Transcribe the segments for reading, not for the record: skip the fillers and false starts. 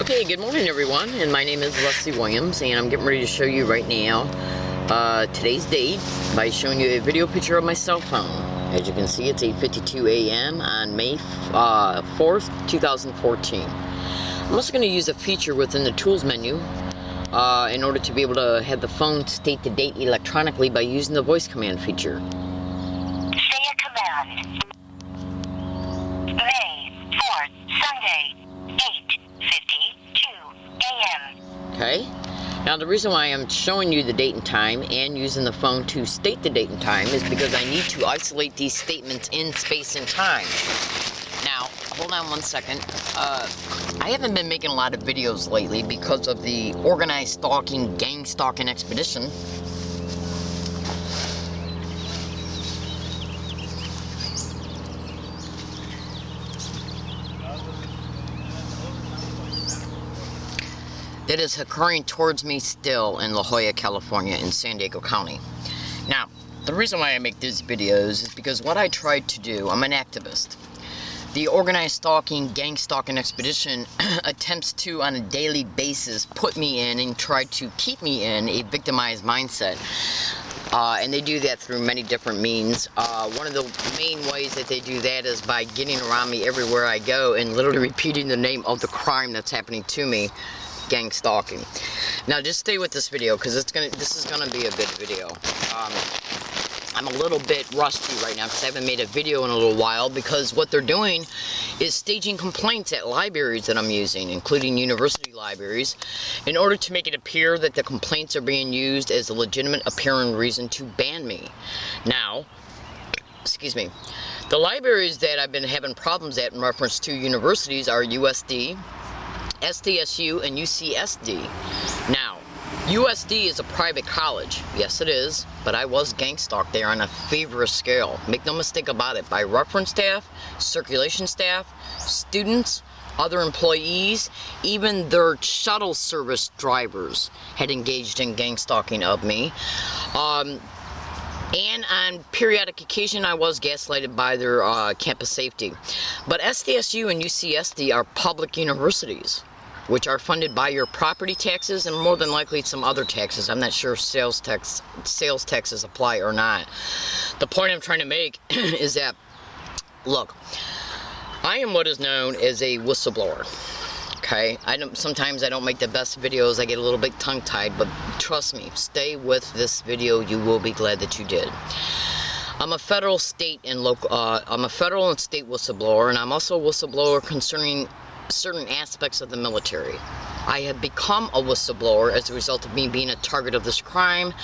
Okay, good morning everyone, and my name is Leslie Williams, and I'm getting ready to show you right now today's date by showing you a video picture of my cell phone. As you can see, it's 8:52 a.m. on May 4th, 2014. I'm also going to use a feature within the tools menu in order to be able to have the phone state the date electronically by using the voice command feature. Say a command. May 4th, Sunday, 8:52 a.m. Okay? Now the reason why I'm showing you the date and time and using the phone to state the date and time is because I need to isolate these statements in space and time. Now, hold on one second. I haven't been making a lot of videos lately because of the organized stalking, gang stalking expedition. That is occurring towards me still in La Jolla, California, in San Diego County. Now, the reason why I make these videos is because what I tried to do, I'm an activist. The organized stalking, gang stalking expedition attempts to, on a daily basis, put me in and try to keep me in a victimized mindset. And they do that through many different means. One of the main ways that they do that is by getting around me everywhere I go and literally repeating the name of the crime that's happening to me. Gang stalking. Now just stay with this video because this is gonna be a good video. I'm a little bit rusty right now because I haven't made a video in a little while, because what they're doing is staging complaints at libraries that I'm using, including university libraries, in order to make it appear that the complaints are being used as a legitimate apparent reason to ban me. Now, excuse me, the libraries that I've been having problems at in reference to universities are USD, SDSU, and UCSD. Now, USD is a private college. Yes, it is, but I was gang stalked there on a feverish scale. Make no mistake about it, by reference staff, circulation staff, students, other employees, even their shuttle service drivers had engaged in gang stalking of me. And on periodic occasion, I was gaslighted by their campus safety. But SDSU and UCSD are public universities, which are funded by your property taxes and more than likely some other taxes. I'm not sure if sales taxes apply or not. The point I'm trying to make is that, look, I am what is known as a whistleblower. Okay, sometimes I don't make the best videos. I get a little bit tongue-tied, but trust me, stay with this video. You will be glad that you did. I'm a federal, state, and local. I'm a federal and state whistleblower, and I'm also a whistleblower concerning certain aspects of the military. I have become a whistleblower as a result of me being a target of this crime,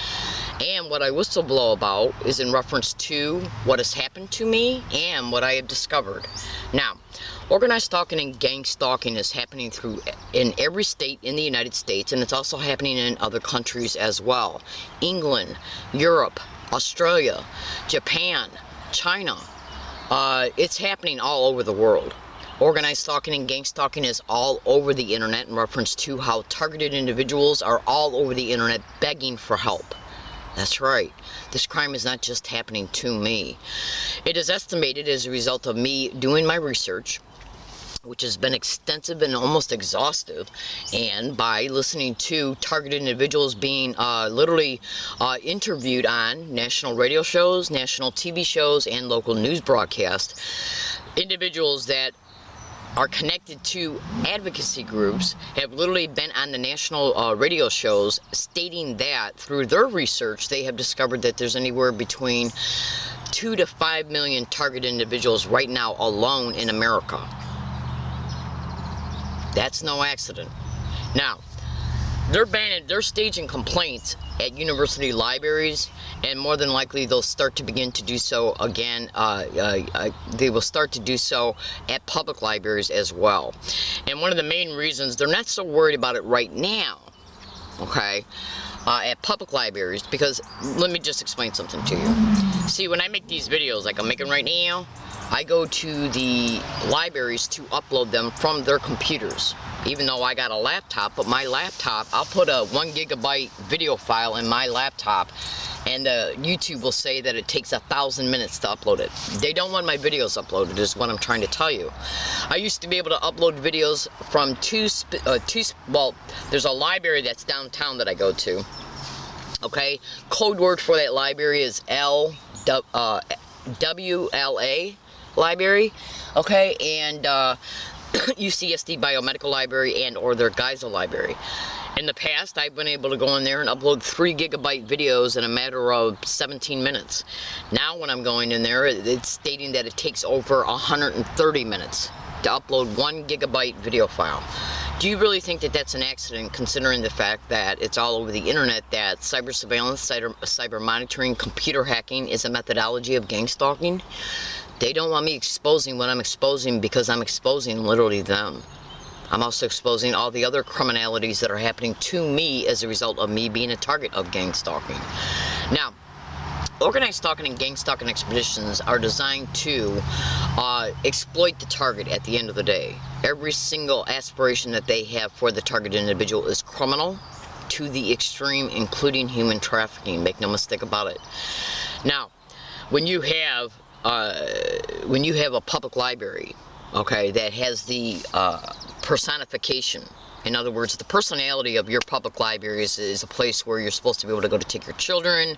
and what I whistleblow about is in reference to what has happened to me and what I have discovered. Now, organized stalking and gang stalking is happening in every state in the United States, and it's also happening in other countries as well. England, Europe, Australia, Japan, China. It's happening all over the world. Organized stalking and gang stalking is all over the internet in reference to how targeted individuals are all over the internet begging for help. That's right. This crime is not just happening to me. It is estimated as a result of me doing my research, which has been extensive and almost exhaustive, and by listening to targeted individuals being literally interviewed on national radio shows, national TV shows, and local news broadcasts. Individuals that are connected to advocacy groups have literally been on the national radio shows stating that through their research they have discovered that there's anywhere between 2 to 5 million targeted individuals right now alone in America. That's no accident. Now, they're staging complaints at university libraries, and more than likely they'll start to begin to do so again. They will start to do so at public libraries as well. And one of the main reasons they're not so worried about it right now, okay, at public libraries, because let me just explain something to you. See, when I make these videos like I'm making right now, I go to the libraries to upload them from their computers. Even though I got a laptop, but my laptop, I'll put a 1 gigabyte video file in my laptop And YouTube will say that it takes 1,000 minutes to upload it. They don't want my videos uploaded, is what I'm trying to tell you. I used to be able to upload videos from well, there's a library that's downtown that I go to. Okay, code word for that library is WLA library. Okay, and UCSD Biomedical Library and or their Geisel Library. In the past, I've been able to go in there and upload 3 gigabyte videos in a matter of 17 minutes. Now when I'm going in there, it's stating that it takes over 130 minutes to upload 1 gigabyte video file. Do you really think that that's an accident, considering the fact that it's all over the internet that cyber surveillance, cyber monitoring, computer hacking is a methodology of gang stalking? They don't want me exposing what I'm exposing because I'm exposing literally them. I'm also exposing all the other criminalities that are happening to me as a result of me being a target of gang stalking. Now, organized stalking and gang stalking expeditions are designed to exploit the target at the end of the day. Every single aspiration that they have for the targeted individual is criminal to the extreme, including human trafficking. Make no mistake about it. Now, when you have a public library, okay, that has the personification. In other words, the personality of your public library is a place where you're supposed to be able to go to take your children,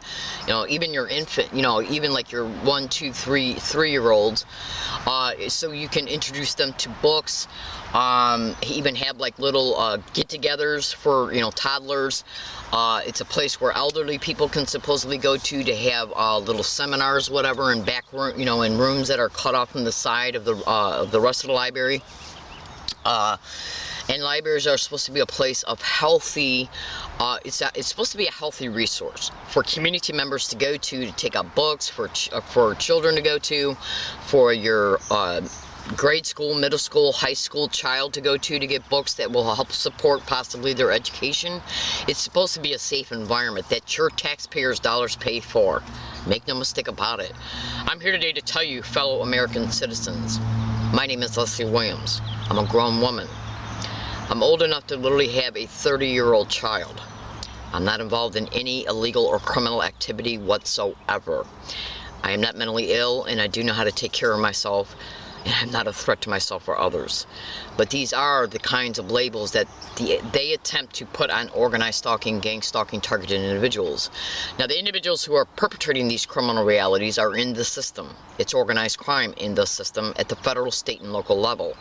even your infant, even like your 1, 2, 3-year-olds, so you can introduce them to books, even have like little get-togethers for, toddlers. It's a place where elderly people can supposedly go to have little seminars, whatever, in back room, in rooms that are cut off from the side of the rest of the library. And libraries are supposed to be a place of healthy, it's supposed to be a healthy resource for community members to go to take out books, for children to go to, for your grade school, middle school, high school child to go to get books that will help support possibly their education. It's supposed to be a safe environment that your taxpayers' dollars pay for. Make no mistake about it. I'm here today to tell you, fellow American citizens, my name is Leslie Williams. I'm a grown woman. I'm old enough to literally have a 30-year-old child. I'm not involved in any illegal or criminal activity whatsoever. I am not mentally ill, and I do know how to take care of myself, and I'm not a threat to myself or others. But these are the kinds of labels that they attempt to put on organized stalking, gang stalking, targeted individuals. Now, the individuals who are perpetrating these criminal realities are in the system. It's organized crime in the system at the federal, state, and local level.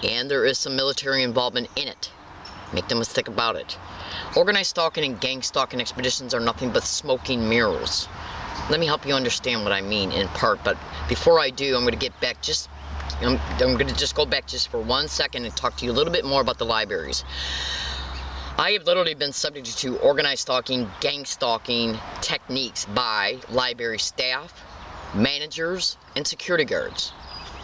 And there is some military involvement in it. Make no mistake about it. Organized stalking and gang stalking expeditions are nothing but smoking mirrors. Let me help you understand what I mean in part, but before I do, I'm going to get back I'm going to just go back just for 1 second and talk to you a little bit more about the libraries. I have literally been subject to organized stalking, gang stalking techniques by library staff, managers, and security guards.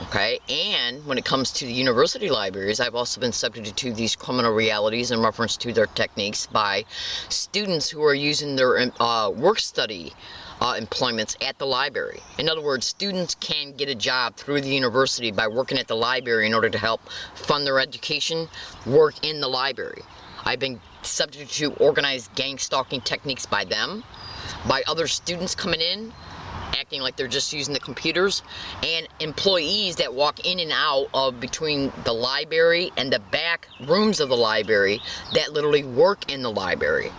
Okay, and when it comes to the university libraries, I've also been subject to these criminal realities in reference to their techniques by students who are using their work study employments at the library. In other words, students can get a job through the university by working at the library in order to help fund their education, work in the library. I've been subject to organized gang stalking techniques by them, by other students coming in, acting like they're just using the computers, and employees that walk in and out of between the library and the back rooms of the library that literally work in the library.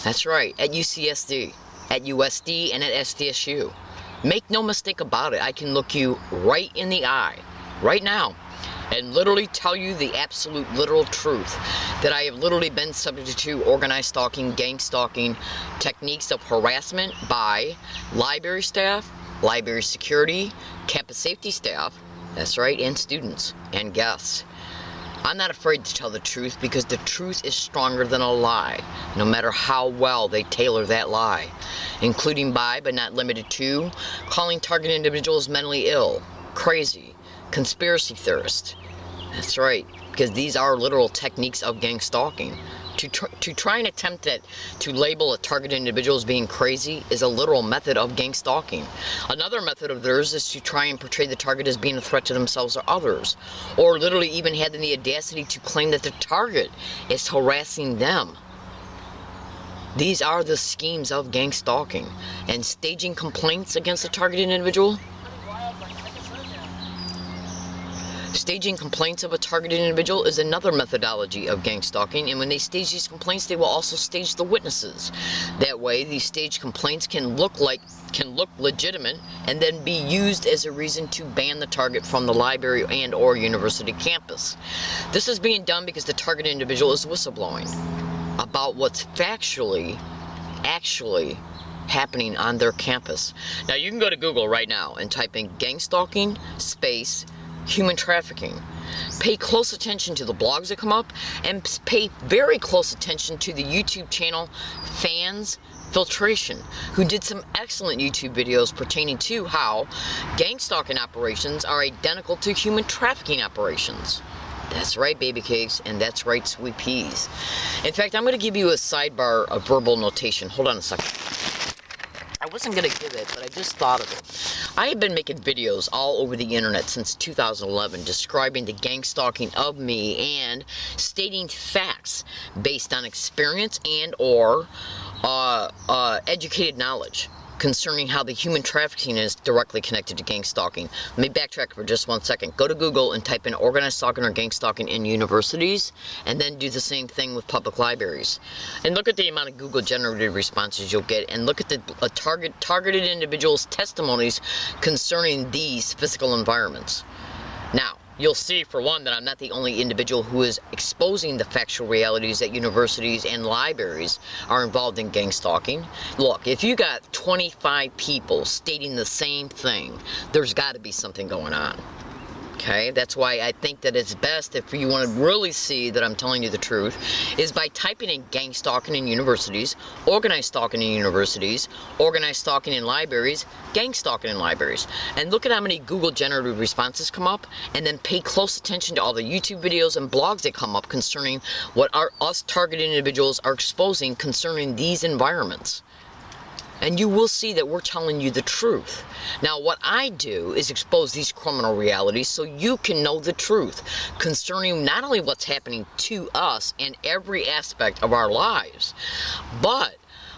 That's right, at UCSD, at USD, and at SDSU. Make no mistake about it, I can look you right in the eye, right now, and literally tell you the absolute literal truth that I have literally been subject to organized stalking, gang stalking, techniques of harassment by library staff, library security, campus safety staff, that's right, and students and guests. I'm not afraid to tell the truth because the truth is stronger than a lie, no matter how well they tailor that lie, including by, but not limited to, calling targeted individuals mentally ill, crazy, conspiracy theorists. That's right, because these are literal techniques of gang stalking. To try and attempt to label a targeted individual as being crazy is a literal method of gang stalking. Another method of theirs is to try and portray the target as being a threat to themselves or others, or literally even having the audacity to claim that the target is harassing them. These are the schemes of gang stalking. And staging complaints against a targeted individual. Staging complaints of a targeted individual is another methodology of gang stalking, and when they stage these complaints, they will also stage the witnesses. That way, these staged complaints can look legitimate and then be used as a reason to ban the target from the library and or university campus. This is being done because the targeted individual is whistleblowing about what's actually happening on their campus. Now, you can go to Google right now and type in gang stalking space human trafficking. Pay close attention to the blogs that come up, and pay very close attention to the YouTube channel Fans Filtration, who did some excellent YouTube videos pertaining to how gang stalking operations are identical to human trafficking operations. That's right, baby cakes, and that's right, sweet peas. In fact, I'm going to give you a sidebar of verbal notation. Hold on a second. I wasn't going to give it, but I just thought of it. I have been making videos all over the internet since 2011 describing the gang stalking of me and stating facts based on experience and or educated knowledge concerning how the human trafficking is directly connected to gang stalking. Let me backtrack for just 1 second. Go to Google and type in organized stalking or gang stalking in universities, and then do the same thing with public libraries. And look at the amount of Google generated responses you'll get, and look at the targeted individuals' testimonies concerning these physical environments. Now, you'll see, for one, that I'm not the only individual who is exposing the factual realities that universities and libraries are involved in gang stalking. Look, if you got 25 people stating the same thing, there's got to be something going on. Okay, that's why I think that it's best, if you want to really see that I'm telling you the truth, is by typing in gang stalking in universities, organized stalking in universities, organized stalking in libraries, gang stalking in libraries. And look at how many Google generated responses come up, and then pay close attention to all the YouTube videos and blogs that come up concerning what us targeted individuals are exposing concerning these environments. And you will see that we're telling you the truth. Now, what I do is expose these criminal realities so you can know the truth concerning not only what's happening to us in every aspect of our lives, but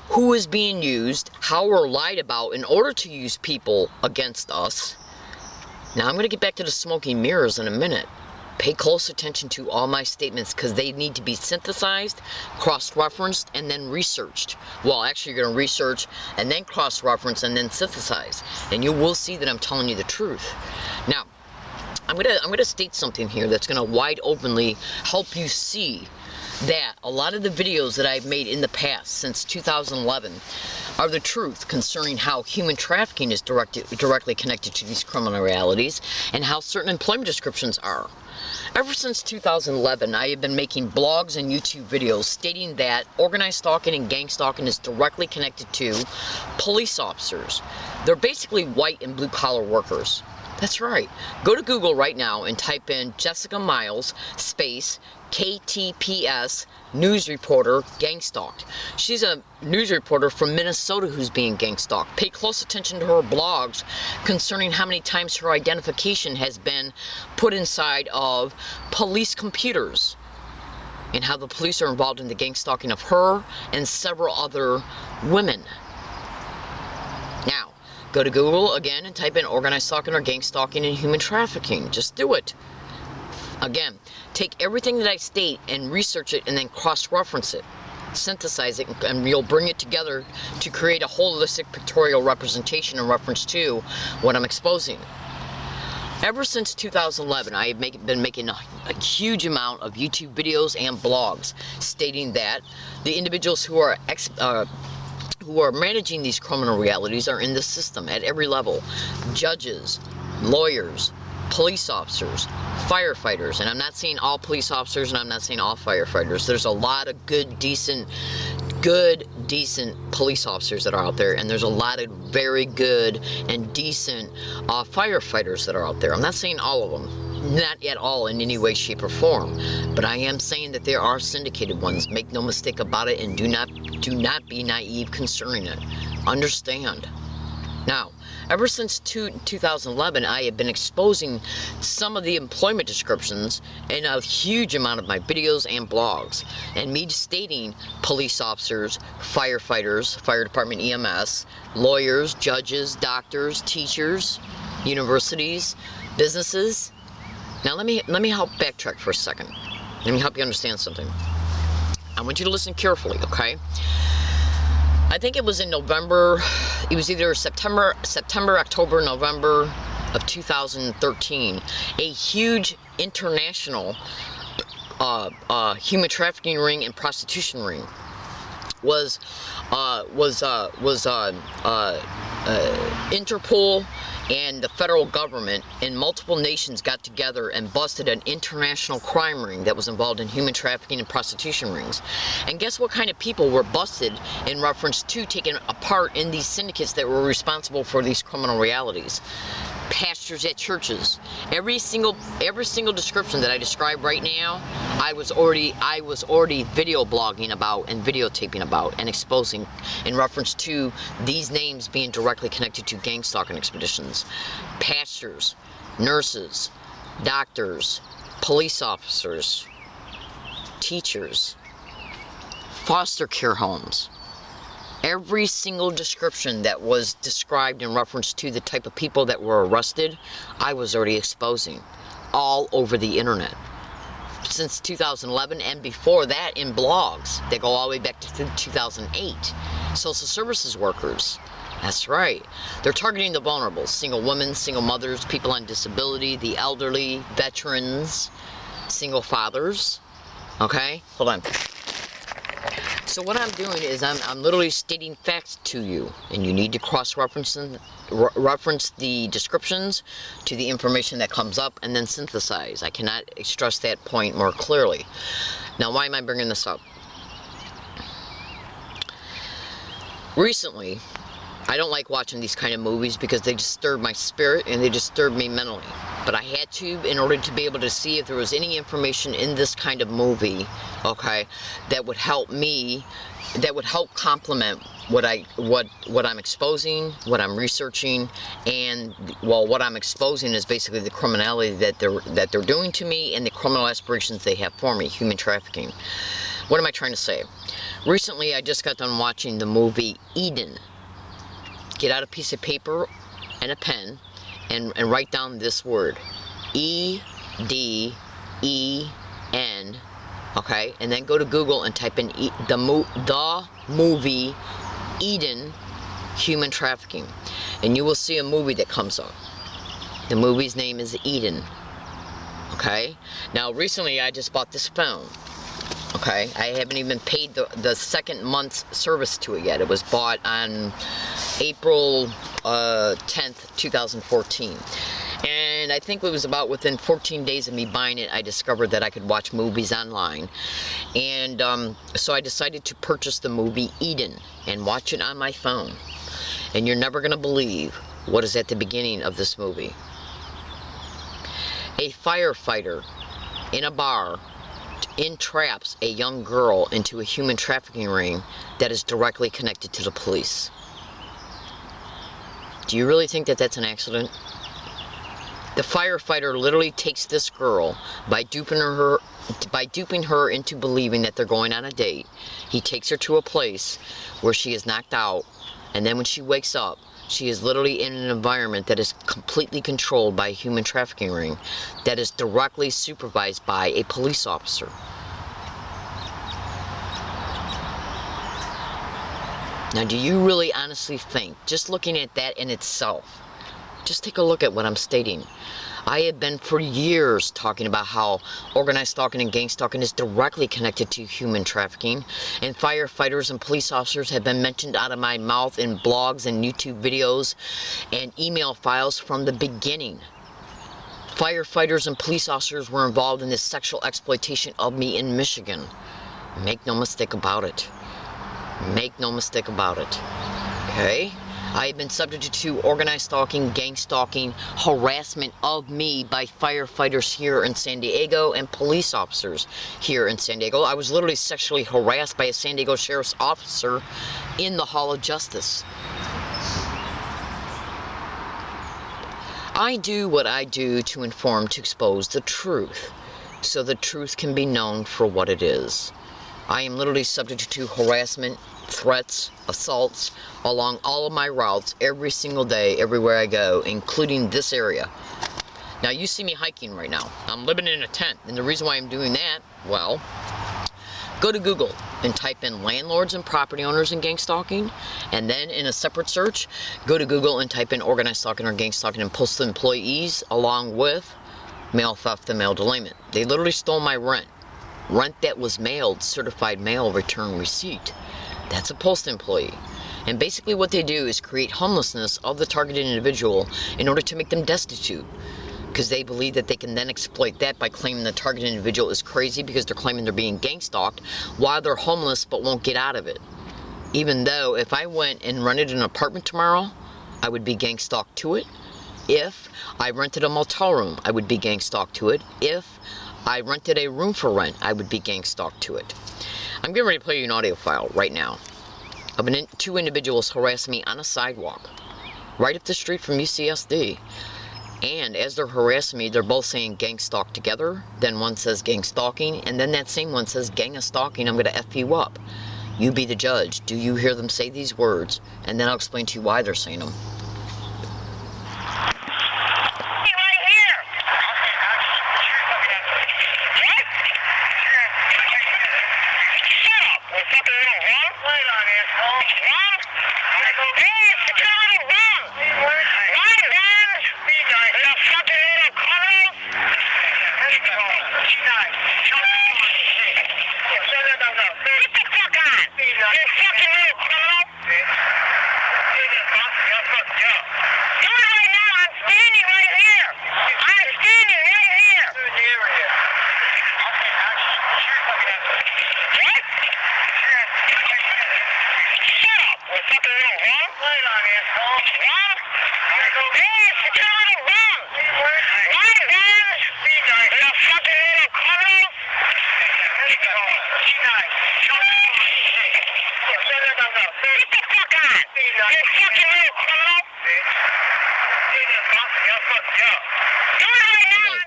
who is being used, how we're lied about in order to use people against us. Now, I'm going to get back to the smoking mirrors in a minute. Pay close attention to all my statements, because they need to be synthesized, cross-referenced, and then researched. Well, actually, you're going to research and then cross-reference and then synthesize, and you will see that I'm telling you the truth. Now, I'm gonna state something here that's going to wide openly help you see that a lot of the videos that I've made in the past since 2011 are the truth concerning how human trafficking is directly connected to these criminal realities, and how certain employment descriptions are. Ever since 2011, I have been making blogs and YouTube videos stating that organized stalking and gang stalking is directly connected to police officers. They're basically white and blue-collar workers. That's right. Go to Google right now and type in Jessica Miles space KTPS news reporter gang stalked. She's a news reporter from Minnesota who's being gang stalked. Pay close attention to her blogs concerning how many times her identification has been put inside of police computers, and how the police are involved in the gang stalking of her and several other women. Now, go to Google again and type in organized stalking or gang stalking and human trafficking. Just do it. Again, take everything that I state and research it, and then cross-reference it, synthesize it, and you'll bring it together to create a holistic pictorial representation in reference to what I'm exposing. Ever since 2011, I have been making a huge amount of YouTube videos and blogs stating that the individuals who are managing these criminal realities are in the system at every level. Judges, lawyers, police officers, firefighters, and I'm not saying all police officers and I'm not saying all firefighters. There's a lot of good, decent police officers that are out there, and there's a lot of very good and decent firefighters that are out there. I'm not saying all of them, not at all in any way, shape, or form, but I am saying that there are syndicated ones. Make no mistake about it, and do not be naive concerning it. Understand. Now, ever since 2011, I have been exposing some of the employment descriptions in a huge amount of my videos and blogs, and me stating police officers, firefighters, fire department EMS, lawyers, judges, doctors, teachers, universities, businesses. Now let me help backtrack for a second. Let me help you understand something. I want you to listen carefully, okay? I think it was in November, it was either September, October, November of 2013, a huge international human trafficking ring and prostitution ring was Interpol and the federal government in multiple nations got together and busted an international crime ring that was involved in human trafficking and prostitution rings. And guess what kind of people were busted in reference to taking a part in these syndicates that were responsible for these criminal realities? Pastors at churches. Every single description that I describe right now, I was already video blogging about and videotaping about and exposing in reference to these names being directly connected to gang stalking expeditions. Pastors, nurses, doctors, police officers, teachers, foster care homes. Every single description that was described in reference to the type of people that were arrested, I was already exposing all over the internet. Since 2011 and before that in blogs that go all the way back to 2008. Social services workers. That's right. They're targeting the vulnerable. Single women, single mothers, people on disability, the elderly, veterans, single fathers. Okay? Hold on. So what I'm doing is I'm literally stating facts to you, and you need to cross-reference the descriptions to the information that comes up and then synthesize. I cannot stress that point more clearly. Now, why am I bringing this up? Recently, I don't like watching these kind of movies because they disturb my spirit and they disturb me mentally. But I had to in order to be able to see if there was any information in this kind of movie, okay, that would help me, that would help complement what I'm exposing, what I'm researching, and well, what I'm exposing is basically the criminality that they're doing to me and the criminal aspirations they have for me, human trafficking. What am I trying to say? Recently, I just got done watching the movie Eden. Get out a piece of paper and a pen and write down this word, E-D-E-N, okay? And then go to Google and type in the movie Eden Human Trafficking. And you will see a movie that comes up. The movie's name is Eden, okay? Now, recently I just bought this phone. Okay, I haven't even paid the second month's service to it yet. It was bought on April 10th, 2014. And I think it was about within 14 days of me buying it, I discovered that I could watch movies online. And so I decided to purchase the movie Eden and watch it on my phone. And you're never going to believe what is at the beginning of this movie. A firefighter in a bar entraps a young girl into a human trafficking ring that is directly connected to the police. Do you really think that that's an accident? The firefighter literally takes this girl by duping her into believing that they're going on a date. He takes her to a place where she is knocked out, and then when she wakes up, she is literally in an environment that is completely controlled by a human trafficking ring that is directly supervised by a police officer. Now, do you really honestly think, just looking at that in itself, just take a look at what I'm stating. I have been for years talking about how organized stalking and gang stalking is directly connected to human trafficking, and firefighters and police officers have been mentioned out of my mouth in blogs and YouTube videos and email files from the beginning. Firefighters and police officers were involved in this sexual exploitation of me in Michigan. Make no mistake about it. Make no mistake about it. Okay? I have been subjected to organized stalking, gang stalking, harassment of me by firefighters here in San Diego and police officers here in San Diego. I was literally sexually harassed by a San Diego sheriff's officer in the Hall of Justice. I do what I do to inform, to expose the truth, so the truth can be known for what it is. I am literally subject to harassment, threats, assaults along all of my routes every single day, everywhere I go, including this area. Now you see me hiking right now. I'm living in a tent, and the reason why I'm doing that, well, go to Google and type in landlords and property owners and gang stalking, and then in a separate search, go to Google and type in organized stalking or gang stalking and postal employees along with mail theft and mail delayment. They literally stole my rent that was mailed, certified mail return receipt. That's a post employee. And basically what they do is create homelessness of the targeted individual in order to make them destitute, because they believe that they can then exploit that by claiming the targeted individual is crazy because they're claiming they're being gang stalked while they're homeless but won't get out of it. Even though if I went and rented an apartment tomorrow, I would be gang stalked to it. If I rented a motel room, I would be gang stalked to it. If I rented a room for rent, I would be gang stalked to it. I'm getting ready to play you an audio file right now of two individuals harassing me on a sidewalk right up the street from UCSD. And as they're harassing me, they're both saying gang stalk together. Then one says gang stalking, and then that same one says gang of stalking, I'm going to F you up. You be the judge. Do you hear them say these words? And then I'll explain to you why they're saying them.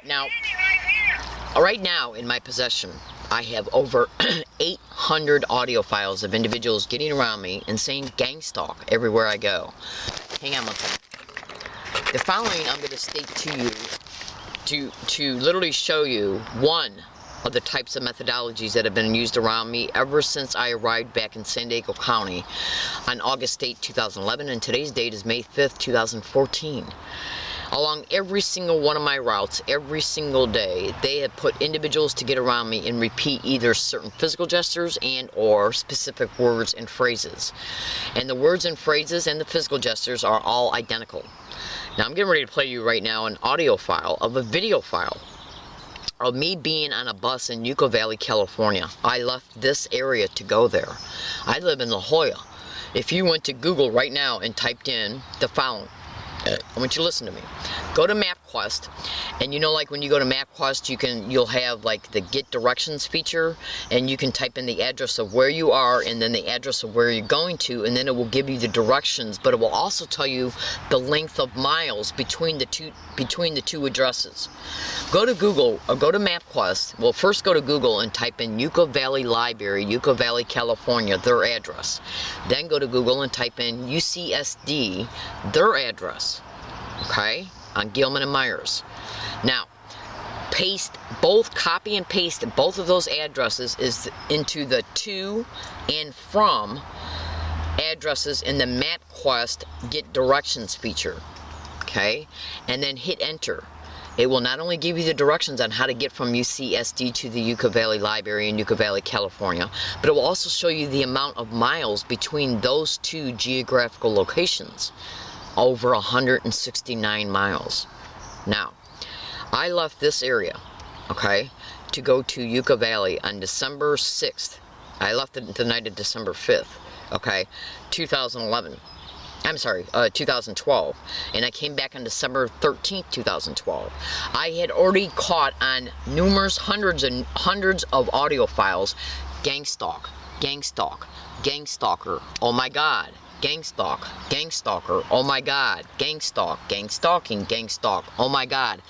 Now, right now in my possession, I have over 800 audio files of individuals getting around me and saying gang stalk everywhere I go. Hang on one second. The following I'm going to state to you to literally show you one of the types of methodologies that have been used around me ever since I arrived back in San Diego County on August 8, 2011, and today's date is May 5th, 2014. Along every single one of my routes, every single day, they have put individuals to get around me and repeat either certain physical gestures and or specific words and phrases. And the words and phrases and the physical gestures are all identical. Now I'm getting ready to play you right now an audio file of a video file of me being on a bus in Yucca Valley, California. I left this area to go there. I live in La Jolla. If you went to Google right now and typed in the following, I want you to listen to me. Go to MapQuest, and you know, like when you go to MapQuest, you'll have like the get directions feature, and you can type in the address of where you are and then the address of where you're going to, and then it will give you the directions, but it will also tell you the length of miles between the two addresses. Go to Google or go to MapQuest. Well, first go to Google and type in Yucca Valley Library, Yucca Valley, California, their address. Then go to Google and type in UCSD, their address. Okay, on Gilman and Myers. Now, copy and paste both of those addresses into the to and from addresses in the MapQuest get directions feature. Okay, and then hit enter. It will not only give you the directions on how to get from UCSD to the Yucca Valley Library in Yucca Valley, California, but it will also show you the amount of miles between those two geographical locations. Over 169 miles. Now, I left this area, okay, to go to Yucca Valley on December 6th. I left it the night of December 5th, okay, 2011. I'm sorry, 2012. And I came back on December 13th, 2012. I had already caught on numerous hundreds of audio files, gang stalk, gang stalk, gang stalker. Oh my God. gang stalk, gang stalker, oh my god, gang stalk, gang stalking, gang stalk, oh my god,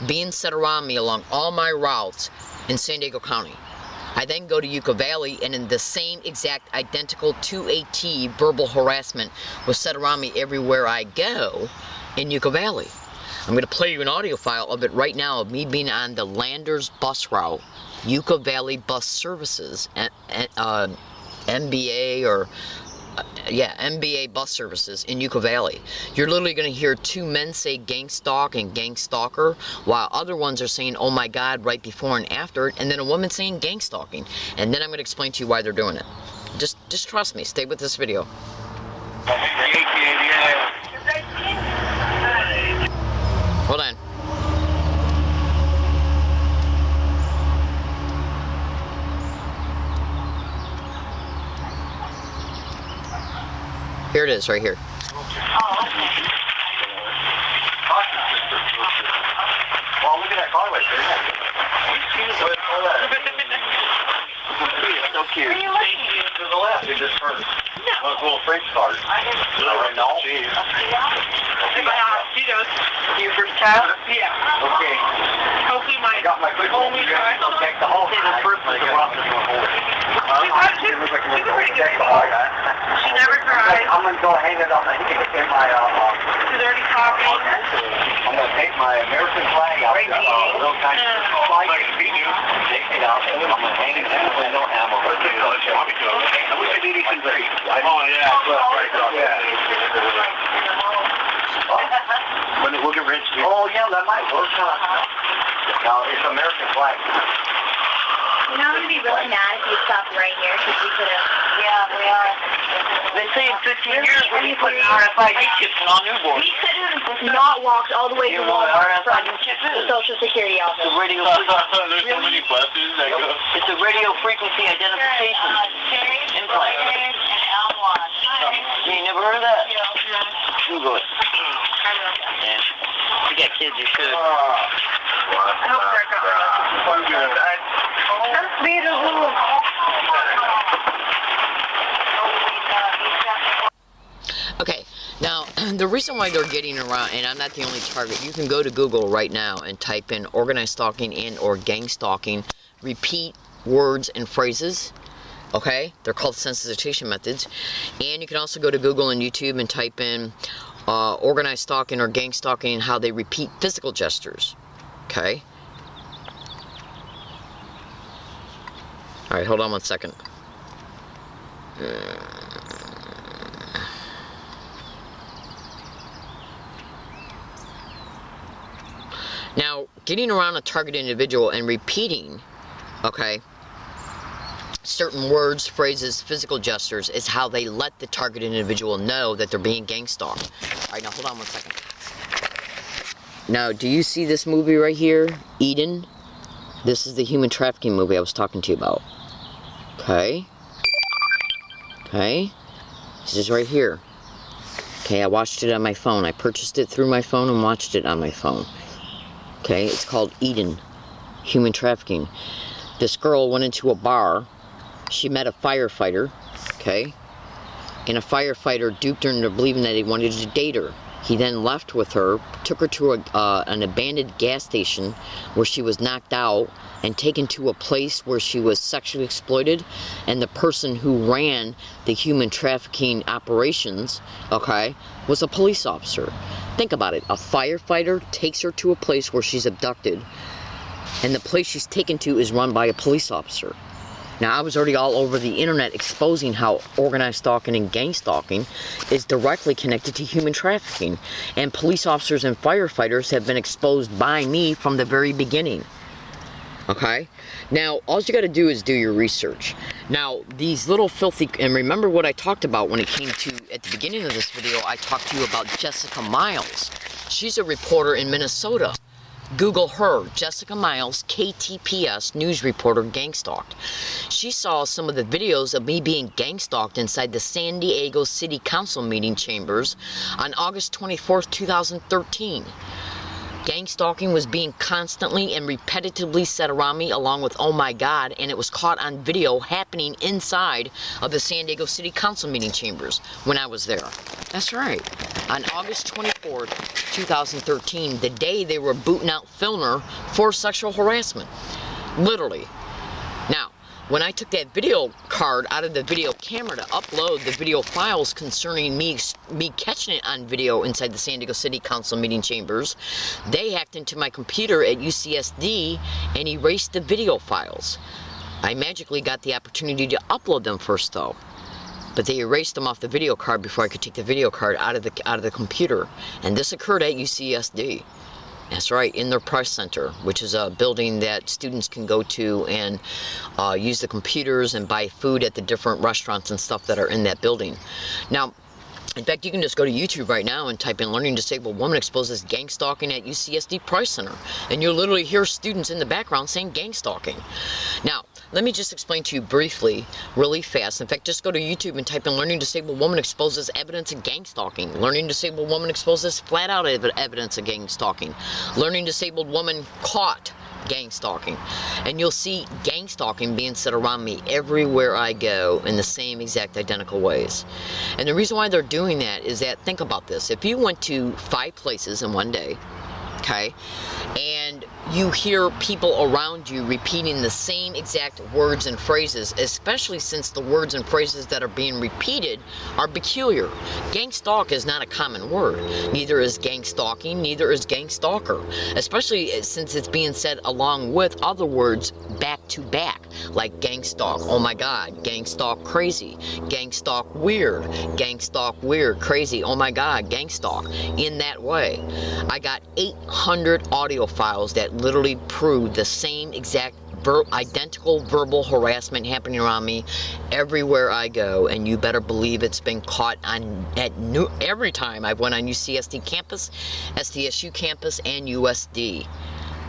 being set around me along all my routes in San Diego County. I then go to Yucca Valley, and in the same exact identical to a T verbal harassment was set around me everywhere I go in Yucca Valley. I'm going to play you an audio file of it right now of me being on the Landers bus route, Yucca Valley Bus Services, MBA or MBA bus services in Yucca Valley. You're literally going to hear two men say gang stalk and gang stalker, while other ones are saying oh my god right before and after it, and then a woman saying gang stalking. And then I'm going to explain to you why they're doing it. Just trust me. Stay with this video. Hold on. Here it is, right here. Well, look at that car right there. So cute. To the left, it just turned. One of those little French cars. No. Your first child? Yeah. Okay. Hopefully my Got my quick only child. I'll check the whole thing. The first one, the rough is going to hold it. It looks like She's a pretty good check the whole guy. She never cried. I'm going to go hang it on in my, She's already talking. I'm going to take my American flag out. Little kind of flag. Take it out. I'm going to hang it in the window and I'm going to put it on. I wish I did it today. Oh, yeah. When it look at Rich. Oh, yeah, that might work. No, it's American flag. You know, I'm going to be really mad if you stopped right here, because we could have... Yeah, we are. They say in 15 years we'll be putting RFID chips in all newborns. We could have not walked all the way to Walmart from the Social Security office. There's so many buses that go. It's a radio frequency identification implant. You ain't never heard of that? Google it. Yeah. You got kids, you should. I hope they're going. That's beautiful. Okay, now the reason why they're getting around, and I'm not the only target, you can go to Google right now and type in organized stalking and or gang stalking, repeat words and phrases, okay? They're called sensitization methods. And you can also go to Google and YouTube and type in organized stalking or gang stalking and how they repeat physical gestures, okay? Alright, hold on one second. Now, getting around a target individual and repeating, okay, certain words, phrases, physical gestures is how they let the target individual know that they're being gang stalked. Alright, now hold on one second. Now, do you see this movie right here, Eden? This is the human trafficking movie I was talking to you about. Okay. Okay. This is right here. Okay, I watched it on my phone. I purchased it through my phone and watched it on my phone. Okay, it's called Eden, human trafficking. This girl went into a bar. She met a firefighter, okay? And a firefighter duped her into believing that he wanted to date her. He then left with her, took her to an abandoned gas station where she was knocked out and taken to a place where she was sexually exploited. And the person who ran the human trafficking operations, okay, was a police officer. Think about it. A firefighter takes her to a place where she's abducted, and the place she's taken to is run by a police officer. Now, I was already all over the internet exposing how organized stalking and gang stalking is directly connected to human trafficking. And police officers and firefighters have been exposed by me from the very beginning. Okay? Now, all you got to do is do your research. Now, these little filthy... And remember what I talked about when it came to... At the beginning of this video, I talked to you about Jessica Miles. She's a reporter in Minnesota. Google her, Jessica Miles, KTPS, news reporter, gang stalked. She saw some of the videos of me being gang stalked inside the San Diego City Council meeting chambers on August 24th, 2013. Gang stalking was being constantly and repetitively said around me, along with "oh my God," and it was caught on video happening inside of the San Diego City Council meeting chambers when I was there. That's right. On August 24th, 2013, the day they were booting out Filner for sexual harassment. Literally. Now, when I took that video card out of the video camera to upload the video files concerning me catching it on video inside the San Diego City Council meeting chambers, they hacked into my computer at UCSD and erased the video files. I magically got the opportunity to upload them first though, but they erased them off the video card before I could take the video card out of the computer, and this occurred at UCSD. That's right, in their press center, which is a building that students can go to and use the computers and buy food at the different restaurants and stuff that are in that building. Now, in fact, you can just go to YouTube right now and type in "Learning Disabled Woman Exposes Gang Stalking at UCSD Price Center," and you'll literally hear students in the background saying gang stalking. Now, let me just explain to you briefly, really fast. In fact, just go to YouTube and type in "Learning Disabled Woman Exposes Evidence of Gang Stalking." Learning Disabled Woman Exposes Flat Out Evidence of Gang Stalking. Learning Disabled Woman Caught Gang Stalking. And you'll see gang stalking being said around me everywhere I go in the same exact identical ways. And the reason why they're doing that is that, think about this. If you went to 5 places in one day, okay, and you hear people around you repeating the same exact words and phrases, especially since the words and phrases that are being repeated are peculiar. Gang stalk is not a common word. Neither is gang stalking, neither is gang stalker, especially since it's being said along with other words back to back, like gang stalk, oh my God, gang stalk crazy, gang stalk weird, gang stalk weird, crazy, oh my God, gang stalk, in that way. I got 800 audio files that literally prove the same exact identical verbal harassment happening around me everywhere I go, and you better believe it's been caught on every time I've went on UCSD campus, SDSU campus, and USD.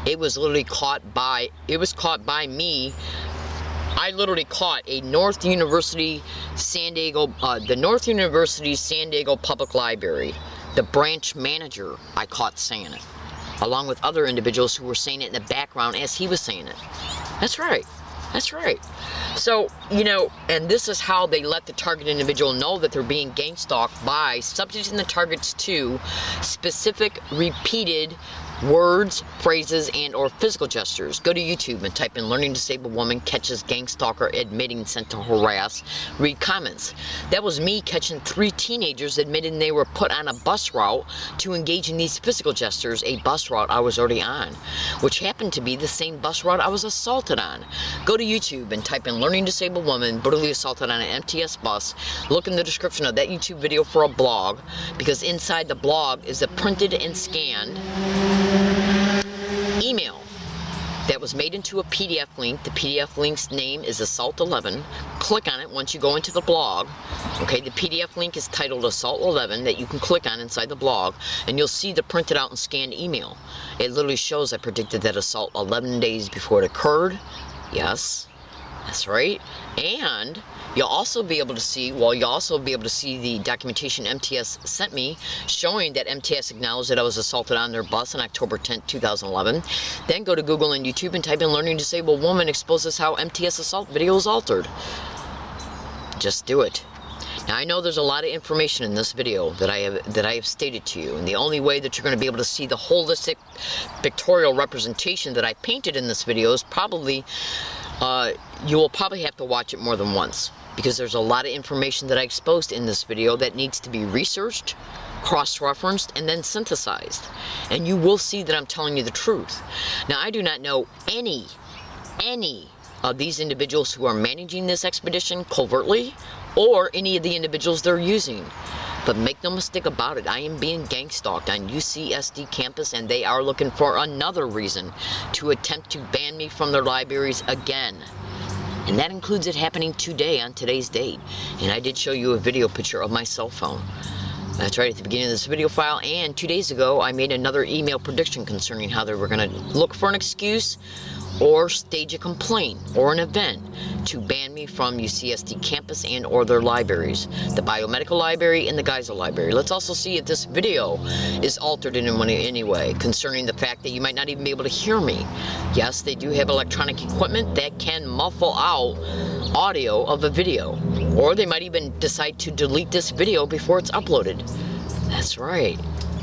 It was literally caught by me. I literally caught a North University San Diego, the North University San Diego Public Library, the branch manager, I caught saying it, along with other individuals who were saying it in the background as he was saying it. That's right. That's right. So, you know, and this is how they let the target individual know that they're being gang stalked, by subjecting the targets to specific repeated words, phrases, and or physical gestures. Go to YouTube and type in "Learning Disabled Woman Catches Gang Stalker Admitting Sent to Harass." Read comments. That was me catching 3 teenagers admitting they were put on a bus route to engage in these physical gestures, a bus route I was already on, which happened to be the same bus route I was assaulted on. Go to YouTube and type in "Learning Disabled Woman Brutally Assaulted on an MTS Bus." Look in the description of that YouTube video for a blog, because inside the blog is a printed and scanned email that was made into a PDF link. The PDF link's name is Assault 11. Click on it once you go into the blog. Okay, the PDF link is titled Assault 11 that you can click on inside the blog, and you'll see the printed out and scanned email. It literally shows I predicted that assault 11 days before it occurred. Yes, that's right. And you'll also be able to see, the documentation MTS sent me showing that MTS acknowledged that I was assaulted on their bus on October 10th, 2011. Then go to Google and YouTube and type in "Learning Disabled Woman Exposes How MTS Assault Video is Altered." Just do it. Now, I know there's a lot of information in this video that I have stated to you, and the only way that you're going to be able to see the holistic pictorial representation that I painted in this video is probably, you will probably have to watch it more than once, because there's a lot of information that I exposed in this video that needs to be researched, cross-referenced, and then synthesized. And you will see that I'm telling you the truth. Now, I do not know any of these individuals who are managing this expedition covertly, or any of the individuals they're using. But make no mistake about it, I am being gang stalked on UCSD campus, and they are looking for another reason to attempt to ban me from their libraries again. And that includes it happening today, on today's date. And I did show you a video picture of my cell phone. That's right, at the beginning of this video file. And 2 days ago, I made another email prediction concerning how they were going to look for an excuse or stage a complaint or an event to ban me from UCSD campus and or their libraries, the Biomedical Library and the Geisel Library. Let's also see if this video is altered in any way concerning the fact that you might not even be able to hear me. Yes, they do have electronic equipment that can muffle out audio of a video, or they might even decide to delete this video before it's uploaded. That's right.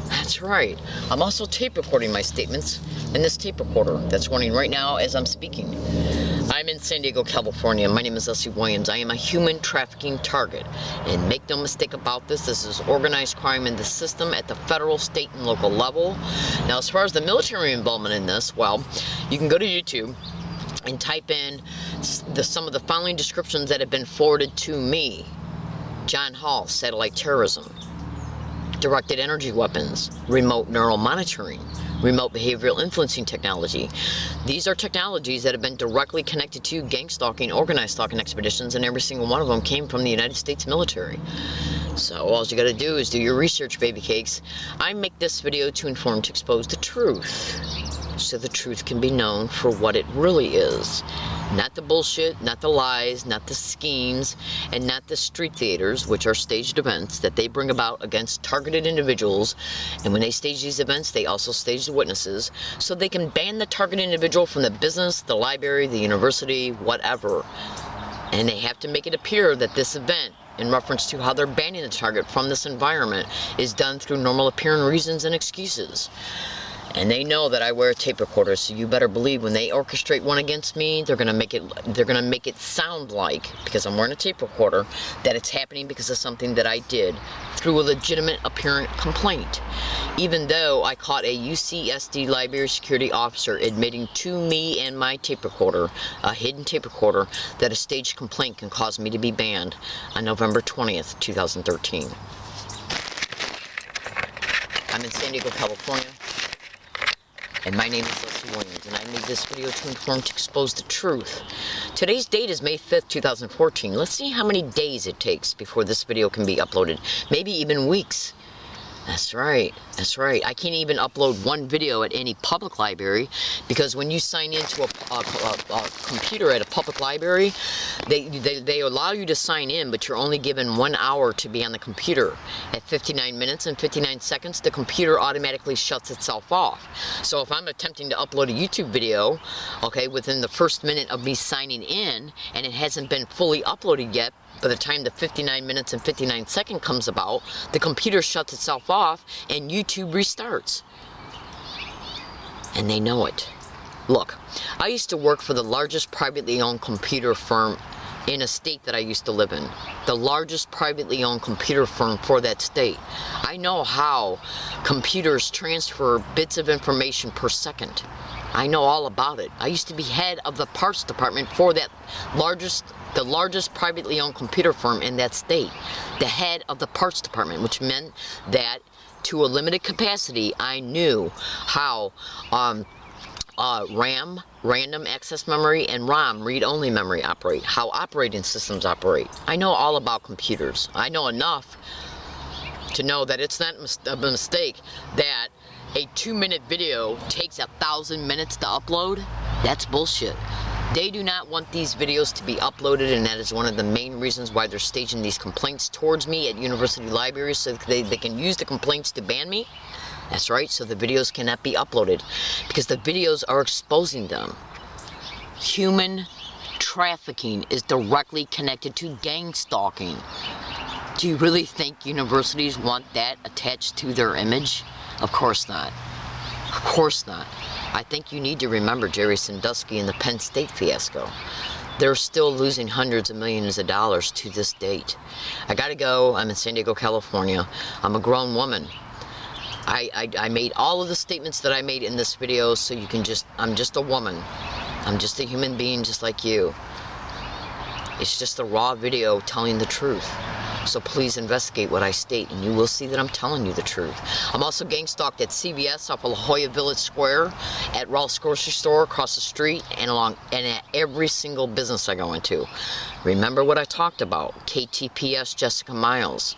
That's right. I'm also tape recording my statements in this tape recorder that's running right now as I'm speaking. I'm in San Diego, California. My name is Leslie Williams. I am a human trafficking target. And make no mistake about this, this is organized crime in the system at the federal, state, and local level. Now, as far as the military involvement in this, well, you can go to YouTube and type in some of the following descriptions that have been forwarded to me. John Hall, satellite terrorism, directed energy weapons, remote neural monitoring, remote behavioral influencing technology. These are technologies that have been directly connected to gang stalking, organized stalking expeditions, and every single one of them came from the United States military. So all you gotta do is do your research, baby cakes. I make this video to inform, to expose the truth, so the truth can be known for what it really is. Not the bullshit, not the lies, not the schemes, and not the street theaters, which are staged events that they bring about against targeted individuals. And when they stage these events, they also stage the witnesses, so they can ban the targeted individual from the business, the library, the university, whatever. And they have to make it appear that this event, in reference to how they're banning the target from this environment, is done through normal appearing reasons and excuses. And they know that I wear a tape recorder, so you better believe when they orchestrate one against me, they're gonna make it sound like, because I'm wearing a tape recorder, that it's happening because of something that I did through a legitimate apparent complaint. Even though I caught a UCSD library security officer admitting to me and my tape recorder, a hidden tape recorder, that a staged complaint can cause me to be banned on November 20th, 2013. I'm in San Diego, California. And my name is Leslie Williams, and I made this video to inform, to expose the truth. Today's date is May 5th, 2014. Let's see how many days it takes before this video can be uploaded. Maybe even weeks. That's right. That's right. I can't even upload one video at any public library, because when you sign into a computer at a public library, they allow you to sign in, but you're only given 1 hour to be on the computer. At 59 minutes and 59 seconds, the computer automatically shuts itself off. So if I'm attempting to upload a YouTube video, okay, within the first minute of me signing in, and it hasn't been fully uploaded yet, by the time the 59 minutes and 59 seconds comes about, the computer shuts itself off and YouTube restarts. And they know it. Look, I used to work for the largest privately owned computer firm in a state that I used to live in. The largest privately owned computer firm for that state. I know how computers transfer bits of information per second. I know all about it. I used to be head of the parts department for that the largest privately owned computer firm in that state. The head of the parts department, which meant that to a limited capacity, I knew how RAM, random access memory, and ROM, read-only memory, operate, how operating systems operate. I know all about computers. I know enough to know that it's not a mistake that a 2-minute video takes 1,000 minutes to upload. That's bullshit. They do not want these videos to be uploaded, and that is one of the main reasons why they're staging these complaints towards me at university libraries, so that they can use the complaints to ban me. That's right, so the videos cannot be uploaded, because the videos are exposing them. Human trafficking is directly connected to gang stalking. Do you really think universities want that attached to their image? Of course not. Of course not. I think you need to remember Jerry Sandusky and the Penn State fiasco. They're still losing hundreds of millions of dollars to this date. I gotta go. I'm in San Diego, California. I'm a grown woman. I made all of the statements that I made in this video, so you can I'm just a woman. I'm just a human being just like you. It's just a raw video telling the truth. So please investigate what I state, and you will see that I'm telling you the truth. I'm also gang stalked at CVS off of La Jolla Village Square, at Ralph's Grocery Store across the street, and at every single business I go into. Remember what I talked about? KTPS Jessica Miles.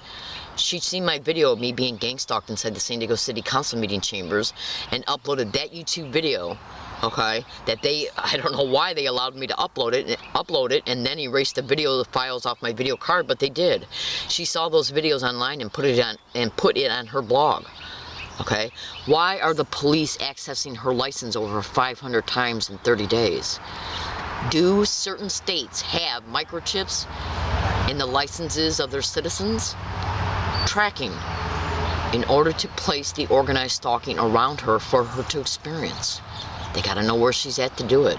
She'd seen my video of me being gang stalked inside the San Diego City Council meeting chambers and uploaded that YouTube video, okay, that they, I don't know why they allowed me to upload it and then erase the video files off my video card, but they did. She saw those videos online and put it on her blog. Okay, why are the police accessing her license over 500 times in 30 days? Do certain states have microchips in the licenses of their citizens? Tracking in order to place the organized stalking around her for her to experience. They gotta know where she's at to do it.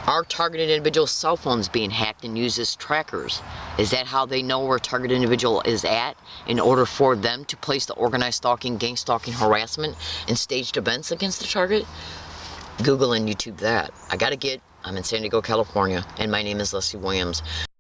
Are targeted individuals' cell phones being hacked and used as trackers? Is that how they know where a targeted individual is at in order for them to place the organized stalking, gang stalking, harassment, and staged events against the target? Google and YouTube that. I'm in San Diego, California, and my name is Leslie Williams.